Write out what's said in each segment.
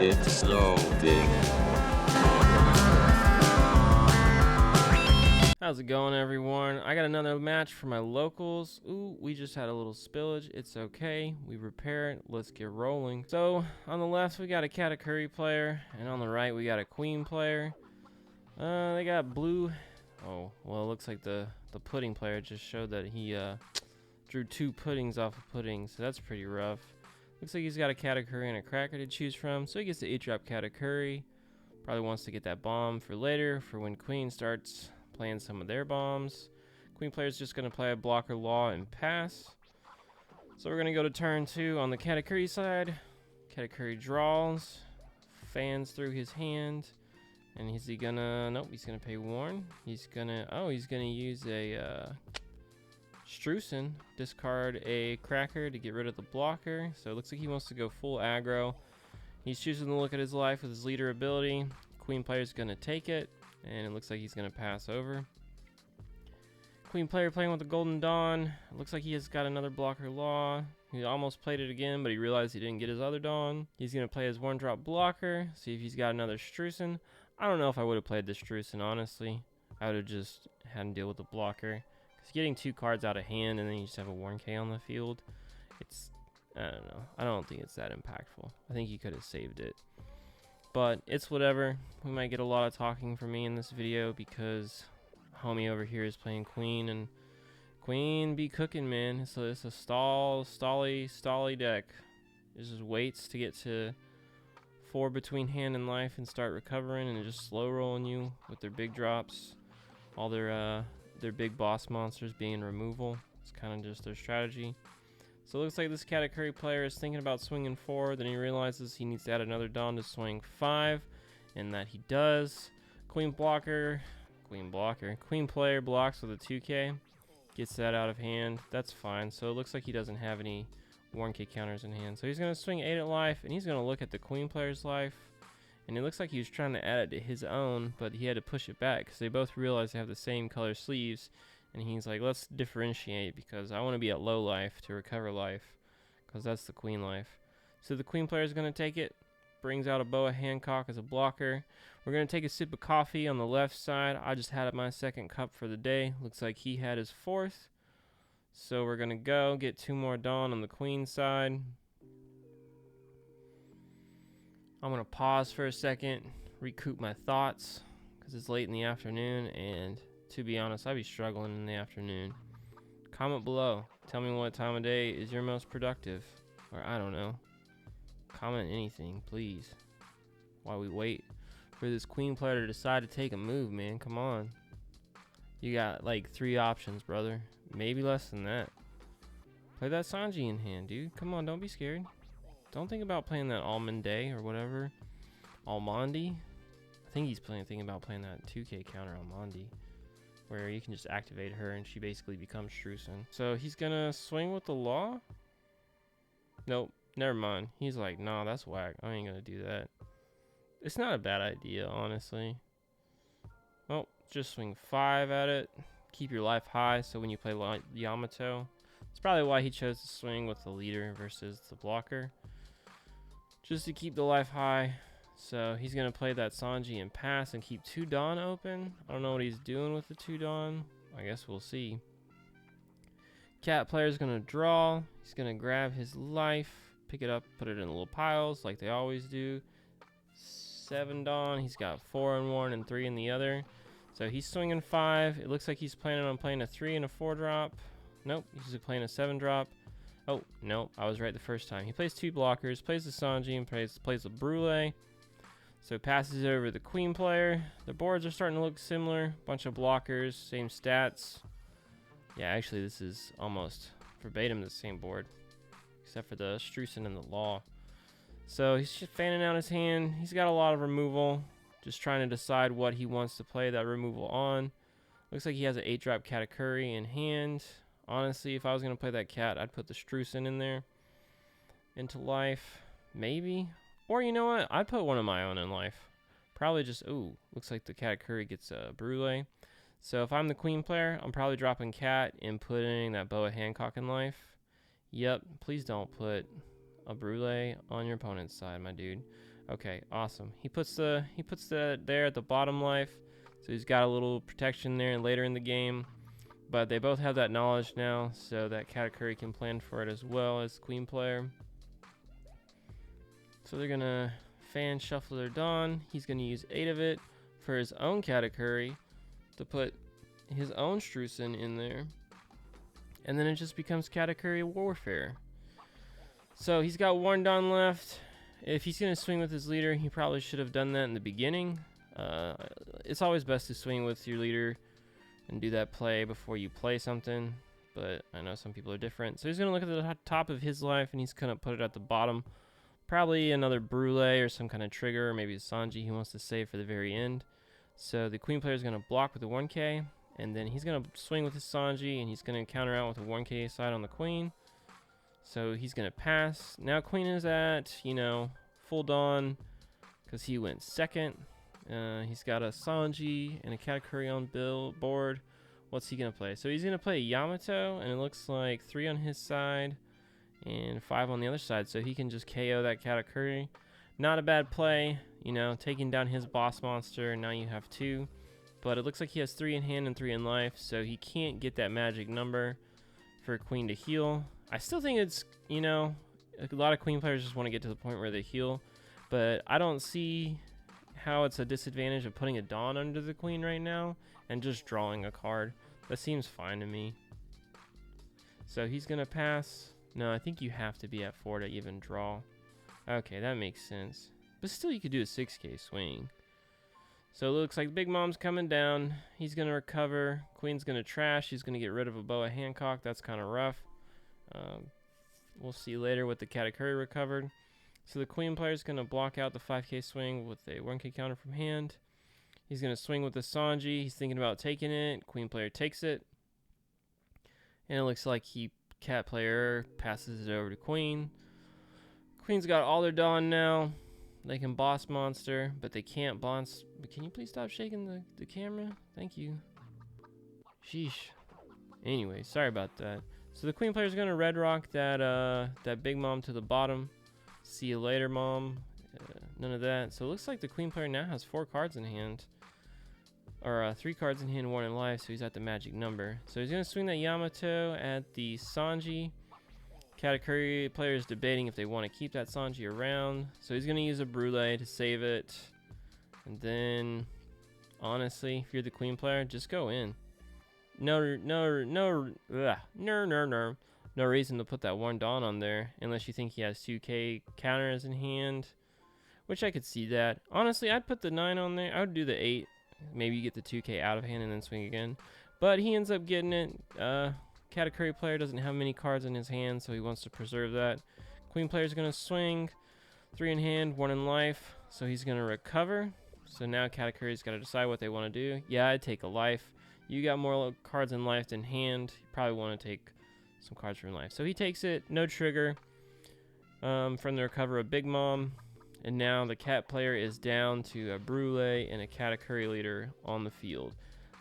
It's loading. How's it going, everyone? I got another match for my locals. Ooh, we just had a little spillage. It's okay. We repair it. Let's get rolling. So, on the left, we got a Katakuri player, and on the right, we got a Queen player. They got blue. Oh, well, it looks like the pudding player just showed that he drew 2 puddings off of pudding, so that's pretty rough. Looks like he's got a Katakuri and a cracker to choose from, so he gets the 8-drop Katakuri. Probably wants to get that bomb for later, for when Queen starts playing some of their bombs. Queen player is just going to play a blocker law and pass. So we're going to go to turn 2 on the Katakuri side. Katakuri draws, fans through his hand, and is he gonna, nope, he's gonna pay Warn. He's gonna, oh, he's gonna use a Strucin, discard a cracker to get rid of the blocker. So it looks like he wants to go full aggro. He's choosing to look at his life with his leader ability. Queen player's gonna take it, and it looks like he's gonna pass over. Queen player playing with the Golden Dawn. It looks like he has got another blocker law. He almost played it again, but he realized he didn't get his other Dawn. He's gonna play his 1-drop blocker, see if he's got another Strucin. I don't know if I would have played the Strucin, honestly. I would have just had to deal with the blocker. Because getting 2 cards out of hand and then you just have a Warn K on the field, it's, I don't know. I don't think it's that impactful. I think he could have saved it. But it's whatever. We might get a lot of talking from me in this video because homie over here is playing Queen, and Queen be cooking, man. So it's a stally deck. It just waits to get to 4 between hand and life and start recovering, and just slow rolling you with their big drops. All their big boss monsters being removal. It's kind of just their strategy. So it looks like this Katakuri player is thinking about swinging 4, then he realizes he needs to add another Dawn to swing 5, and that he does. Queen player blocks with a 2K, gets that out of hand. That's fine. So it looks like he doesn't have any Warn K counters in hand. So he's going to swing 8 at life, and he's going to look at the Queen player's life. And it looks like he was trying to add it to his own, but he had to push it back because they both realize they have the same color sleeves. And he's like, let's differentiate because I want to be at low life to recover life because that's the Queen life. So the Queen player is going to take it, brings out a Boa Hancock as a blocker. We're going to take a sip of coffee on the left side. I just had my 2nd cup for the day. Looks like he had his 4th. So we're going to go get 2 more Dawn on the Queen side. I'm going to pause for a second, recoup my thoughts, because it's late in the afternoon, and to be honest, I'd be struggling in the afternoon. Comment below. Tell me what time of day is your most productive, or I don't know. Comment anything, please, while we wait for this Queen player to decide to take a move, man. Come on. You got like 3 options, brother. Maybe less than that. Play that Sanji in hand, dude. Come on, don't be scared. Don't think about playing that Almond Day or whatever. Almondi. I think he's thinking about playing that 2K counter Almondi, where you can just activate her and she basically becomes Strucin. So he's gonna swing with the law? Nope, never mind. He's like, nah, that's whack. I ain't gonna do that. It's not a bad idea, honestly. Well, just swing 5 at it. Keep your life high so when you play Yamato. It's probably why he chose to swing with the leader versus the blocker. Just to keep the life high. So he's going to play that Sanji and pass and keep 2 Dawn open. I don't know what he's doing with the 2 Dawn. I guess we'll see. Cat player is going to draw. He's going to grab his life, pick it up, put it in little piles like they always do. 7 Dawn. He's got 4 in one and 3 in the other. So he's swinging 5. It looks like he's planning on playing a 3 and a 4 drop. Nope, he's playing a 7 drop. Oh, no, I was right the first time. He plays 2 blockers, plays the Sanji, and plays the Brule. So passes it over to the Queen player. The boards are starting to look similar. Bunch of blockers, same stats. Yeah, actually, this is almost verbatim the same board, except for the Strucin and the Law. So he's just fanning out his hand. He's got a lot of removal. Just trying to decide what he wants to play that removal on. Looks like he has an 8-drop Katakuri in hand. Honestly, if I was going to play that cat, I'd put the Strucin in there. Into life. Maybe. Or you know what? I'd put one of my own in life. Probably just, ooh, looks like the Katakuri gets a Brule. So if I'm the Queen player, I'm probably dropping cat and putting that Boa Hancock in life. Yep, please don't put a Brule on your opponent's side, my dude. Okay, awesome. He puts that there at the bottom life, so he's got a little protection there later in the game. But they both have that knowledge now, so that Katakuri can plan for it as well as Queen player. So they're gonna fan shuffle their Dawn. He's gonna use 8 of it for his own Katakuri to put his own Strusen in there. And then it just becomes Katakuri Warfare. So he's got 1 Dawn left. If he's gonna swing with his leader, he probably should have done that in the beginning. It's always best to swing with your leader and do that play before you play something, but I know some people are different. So he's gonna look at the top of his life and he's gonna put it at the bottom. Probably another Brûlé or some kind of trigger, or maybe a Sanji he wants to save for the very end. So the Queen player is gonna block with the 1k, and then he's gonna swing with his Sanji and he's gonna counter out with a 1k side on the Queen. So he's gonna pass. Now Queen is at, you know, full Dawn because he went second. He's got a Sanji and a Katakuri on board. What's he gonna play? So he's gonna play Yamato, and it looks like 3 on his side and 5 on the other side. So he can just KO that Katakuri. Not a bad play, you know, taking down his boss monster. Now you have 2, but it looks like he has 3 in hand and 3 in life, so he can't get that magic number for Queen to heal. I still think it's, you know, a lot of Queen players just want to get to the point where they heal, but I don't see how it's a disadvantage of putting a Dawn under the Queen right now and just drawing a card. That seems fine to me. So he's gonna pass. No, I think you have to be at 4 to even draw. Okay, that makes sense. But still, you could do a 6k swing. So it looks like Big Mom's coming down. He's gonna recover. Queen's gonna trash. He's gonna get rid of a Boa Hancock. That's kind of rough. We'll see later what the Katakuri recovered. So the Queen player is going to block out the 5k swing with a 1k counter from hand. He's going to swing with the Sanji. He's thinking about taking it. Queen player takes it. And it looks like Cat player passes it over to Queen. Queen's got all their Dawn now. They can boss monster, but they can't boss. Can you please stop shaking the camera? Thank you. Sheesh. Anyway, sorry about that. So the Queen player is going to red rock that Big Mom to the bottom. See you later, Mom. None of that. So it looks like the Queen player now has 4 cards in hand. Or 3 cards in hand, 1 in life, so he's at the magic number. So he's going to swing that Yamato at the Sanji. Katakuri player is debating if they want to keep that Sanji around. So he's going to use a Brûlé to save it. And then, honestly, if you're the Queen player, just go in. No reason to put that 1 Dawn on there unless you think he has 2k counters in hand, which I could see that. Honestly, I'd put the 9 on there. I would do the 8. Maybe you get the 2k out of hand and then swing again. But he ends up getting it. Katakuri player doesn't have many cards in his hand, so he wants to preserve that. Queen player is going to swing. 3 in hand, 1 in life. So he's going to recover. So now Katakuri's got to decide what they want to do. Yeah, I'd take a life. You got more cards in life than hand. You probably want to take some cards from life. So he takes it, no trigger from the recover of Big Mom. And now the Cat player is down to a Brûlé and a Katakuri leader on the field.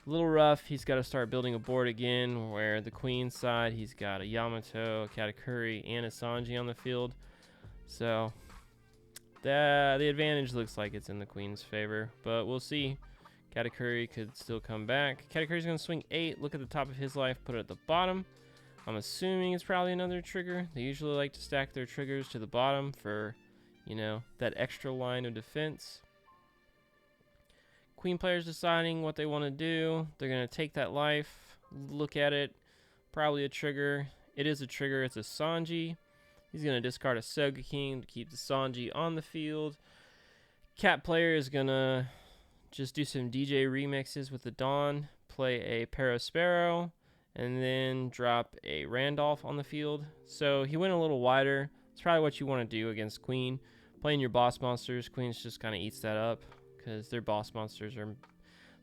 A little rough. He's got to start building a board again where the Queen side, he's got a Yamato, a Katakuri, and a Sanji on the field. So the advantage looks like it's in the Queen's favor, but we'll see. Katakuri could still come back. Katakuri's going to swing 8. Look at the top of his life, put it at the bottom. I'm assuming it's probably another trigger. They usually like to stack their triggers to the bottom for, you know, that extra line of defense. Queen player's deciding what they want to do. They're going to take that life, look at it, probably a trigger. It is a trigger. It's a Sanji. He's going to discard a Sogeking to keep the Sanji on the field. Cat player is going to just do some DJ remixes with the Dawn, play a Parasparrow, and then drop a Randolph on the field. So he went a little wider. It's probably what you want to do against Queen. Playing your boss monsters, Queen's just kind of eats that up because their boss monsters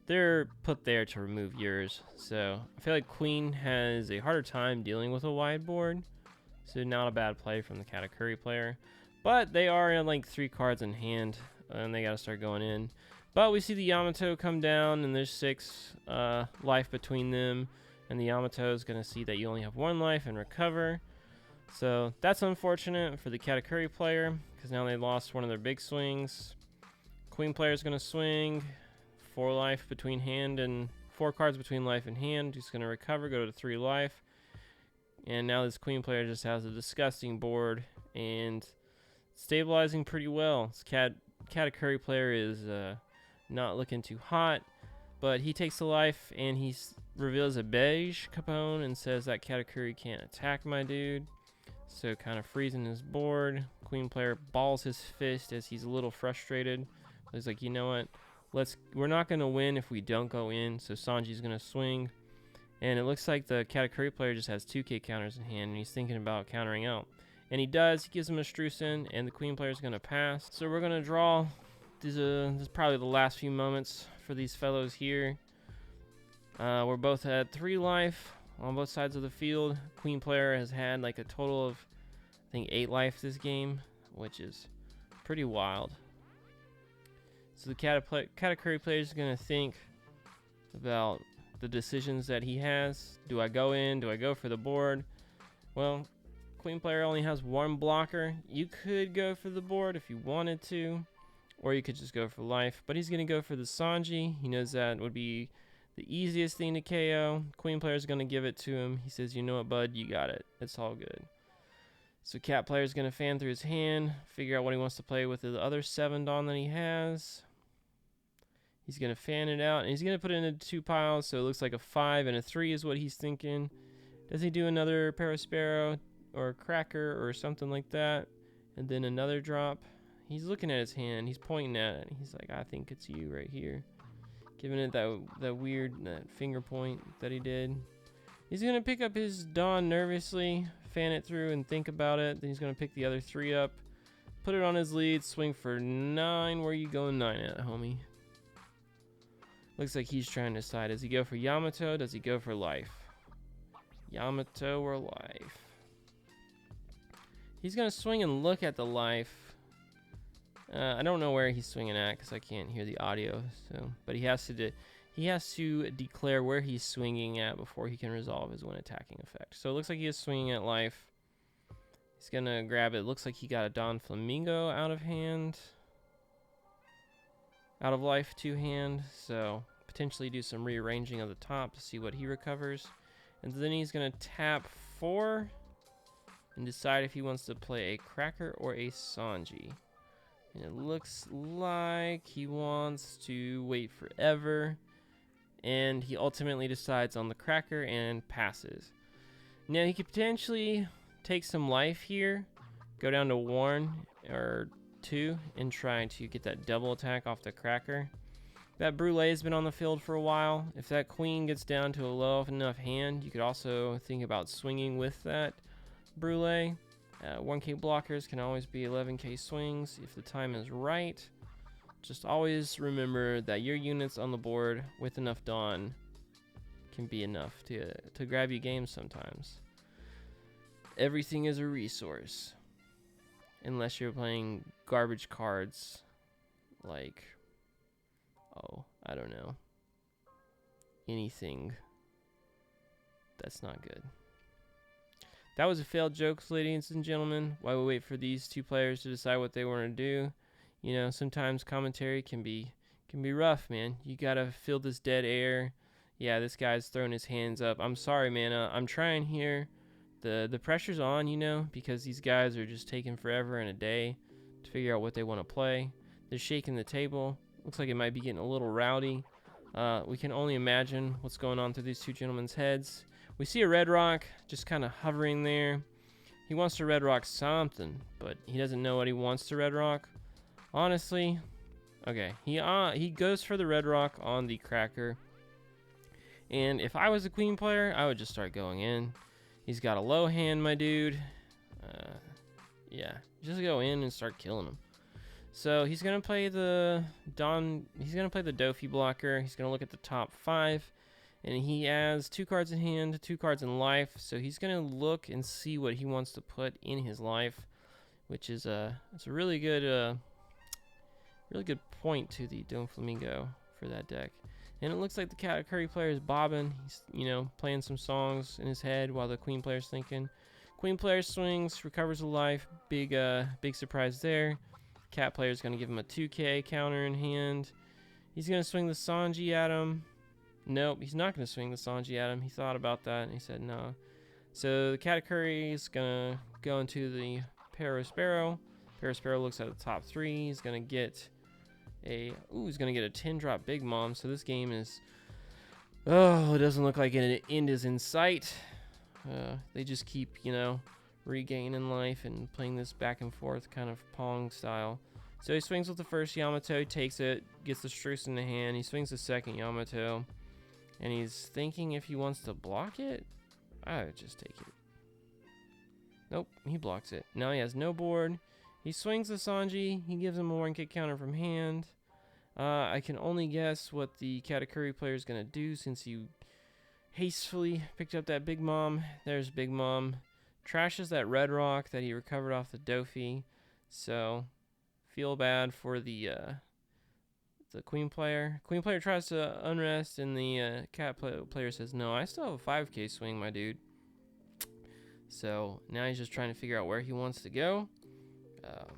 they're put there to remove yours. So I feel like Queen has a harder time dealing with a wide board. So not a bad play from the Katakuri player. But they are in like 3 cards in hand, and they got to start going in. But we see the Yamato come down, and there's 6 life between them. And the Yamato is going to see that you only have 1 life and recover. So that's unfortunate for the Katakuri player, because now they lost one of their big swings. Queen player is going to swing 4 life between hand and 4 cards between life and hand. He's going to recover, go to 3 life. And now this queen player just has a disgusting board and stabilizing pretty well. This Katakuri player is not looking too hot, but he takes a life and he reveals a beige Capone and says that Katakuri can't attack my dude. So kind of freezing his board. Queen player balls his fist as he's a little frustrated. He's like, you know what? We're not going to win if we don't go in. So Sanji's going to swing. And it looks like the Katakuri player just has 2k counters in hand, and he's thinking about countering out. And he does. He gives him a Strusen, and the queen player is going to pass. So we're going to draw. This is probably the last few moments for these fellows here. We're both at 3 life on both sides of the field. Queen player has had like a total of, I think, 8 life this game, which is pretty wild. So the Katakuri player is going to think about the decisions that he has. Do I go in? Do I go for the board? Well, queen player only has 1 blocker. You could go for the board if you wanted to, or you could just go for life, but he's going to go for the Sanji. He knows that would be the easiest thing to KO. Queen player is going to give it to him. He says, you know what, bud, you got it. It's all good. So cat player is going to fan through his hand, figure out what he wants to play with the other 7 Dawn that he has. He's going to fan it out, and he's going to put it into 2 piles, so it looks like a 5 and a 3 is what he's thinking. Does he do another Parasparrow or a Cracker or something like that, and then another drop? He's looking at his hand. He's pointing at it. He's like, I think it's you right here. Giving it that weird finger point that he did. He's going to pick up his Dawn nervously, fan it through, and think about it. Then he's going to pick the other 3 up, put it on his lead, swing for 9. Where you going 9 at, homie? Looks like he's trying to decide. Does he go for Yamato? Does he go for life? Yamato or life? He's going to swing and look at the life. I don't know where he's swinging at because I can't hear the audio. But he has to declare where he's swinging at before he can resolve his when attacking effect. So it looks like he is swinging at life. He's going to grab it. Looks like he got a Don Flamingo out of hand. Out of life 2 hand, so potentially do some rearranging of the top to see what he recovers. And then he's going to tap 4 and decide if he wants to play a Cracker or a Sanji. And it looks like he wants to wait forever, and he ultimately decides on the Cracker and passes. Now he could potentially take some life here, go down to 1 or 2 and try to get that double attack off the Cracker. That Brulee has been on the field for a while. If that queen gets down to a low enough hand, you could also think about swinging with that Brulee. 1k blockers can always be 11k swings if the time is right. Just always remember that your units on the board with enough Dawn can be enough to grab you games sometimes. Everything is a resource. Unless you're playing garbage cards like, oh, I don't know, anything that's not good. That was a failed joke, ladies and gentlemen. While we wait for these 2 players to decide what they want to do, you know, sometimes commentary can be rough, man. You gotta fill this dead air. Yeah, this guy's throwing his hands up. I'm sorry, man. I'm trying here. The pressure's on, you know, because these guys are just taking forever and a day to figure out what they want to play. They're shaking the table. Looks like it might be getting a little rowdy. We can only imagine what's going on through these 2 gentlemen's heads. We see a red rock just kind of hovering there. He wants to red rock something, but he doesn't know what he wants to red rock. Honestly, okay, he goes for the red rock on the Cracker. And if I was a queen player, I would just start going in. He's got a low hand, my dude. Yeah, just go in and start killing him. So he's gonna play the He's gonna play the Dofi blocker. He's gonna look at the top 5, and he has 2 cards in hand, 2 cards in life. So he's gonna look and see what he wants to put in his life, which is it's a really good point to the Dome Flamingo for that deck. And it looks like the Katakuri player is bobbing. He's, you know, playing some songs in his head while the queen player's thinking. Queen player swings, recovers a life. Big surprise there. Cat player is going to give him a 2k counter in hand. He's going to swing the Sanji at him. Nope, he's not going to swing the Sanji at him. He thought about that and he said no. So the Katakuri is going to go into the Parasparrow. Parasparrow looks at the top 3. He's going to get he's going to get a 10 drop Big Mom. So this game is, it doesn't look like an end is in sight. They just keep, regaining life and playing this back and forth kind of Pong style. So he swings with the first Yamato, takes it, gets the Struce in the hand. He swings the second Yamato, and he's thinking if he wants to block it. I would just take it. Nope, he blocks it. Now he has no board. He swings the Sanji. He gives him a 1k counter from hand. I can only guess what the Katakuri player is going to do since he hastily picked up that Big Mom. There's Big Mom. Trashes that red rock that he recovered off the Dofi. So, feel bad for the Queen player. Queen player tries to unrest, and the Cat player says, no, I still have a 5k swing, my dude. So, now he's just trying to figure out where he wants to go.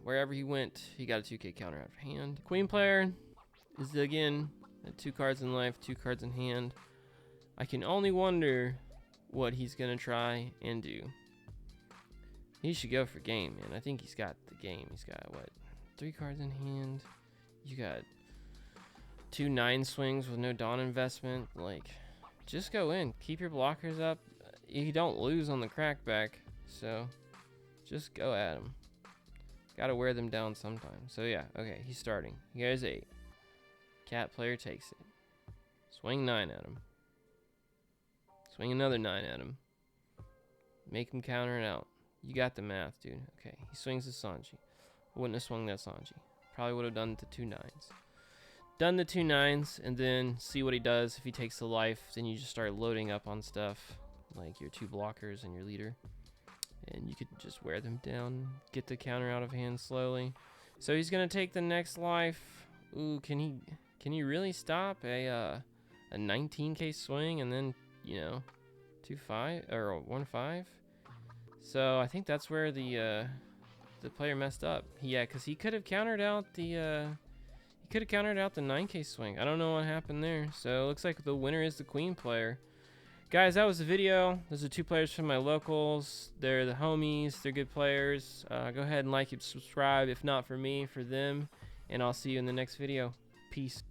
Wherever he went, he got a 2k counter out of hand. Queen player is, again, at 2 cards in life, 2 cards in hand. I can only wonder what he's going to try and do. He should go for game, man. I think he's got the game. He's got, 3 cards in hand. You got 2 9 swings with no Dawn investment. Just go in. Keep your blockers up. You don't lose on the crackback, so just go at him. Gotta wear them down sometime. So, yeah, okay, he's starting. He goes 8. Cat player takes it. Swing 9 at him. Swing another 9 at him. Make him counter it out. You got the math, dude. Okay, he swings the Sanji. Wouldn't have swung that Sanji. Probably would have done the 2 9s. Done the 2 9s, and then see what he does. If he takes the life, then you just start loading up on stuff, like your 2 blockers and your leader. And you could just wear them down, get the counter out of hand slowly. So he's going to take the next life. Ooh, can he really stop a 19k swing and then, 2-5 or 1-5? So I think that's where the player messed up. Yeah, because he could have countered out the 9k swing. I don't know what happened there. So it looks like the winner is the Queen player. Guys, that was the video. Those are 2 players from my locals. They're the homies. They're good players. Go ahead and like and subscribe. If not for me, for them. And I'll see you in the next video. Peace.